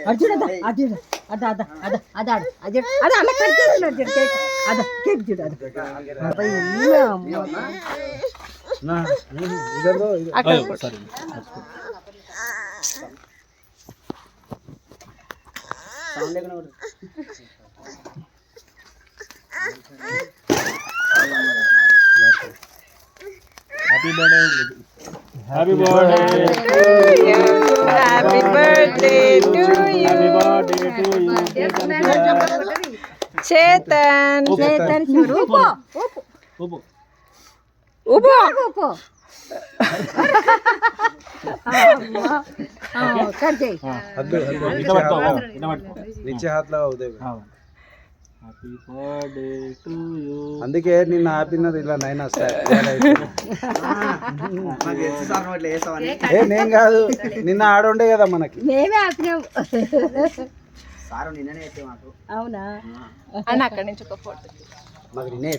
అర్జున్ అది అద అద అద అద అద అద అలా కట్ చేస్తున్నారు అర్జున్ కేక్ అద కేక్ చూడు అద నా ఇదో సారీ సౌండ్ లేకుండా happy birthday happy birthday happy birthday to you Chetan Chetan చూడు ఊపో ఊపు ఊపో ఊపో कर दे नीचे हाथ लगाओ उदय హ్యాపీ బర్త్డే టు యు అందుకే నిన్న హ్యాపీనర్ ఇలా నైనా నేను కాదు నిన్న ఆడుండే కదా మనకి మేమే ఆపినాం సారు నిన్ననే అయితే మాకు అవునా అన్న అక్కడి నుంచి ఒక ఫోటో మాకు నిన్నే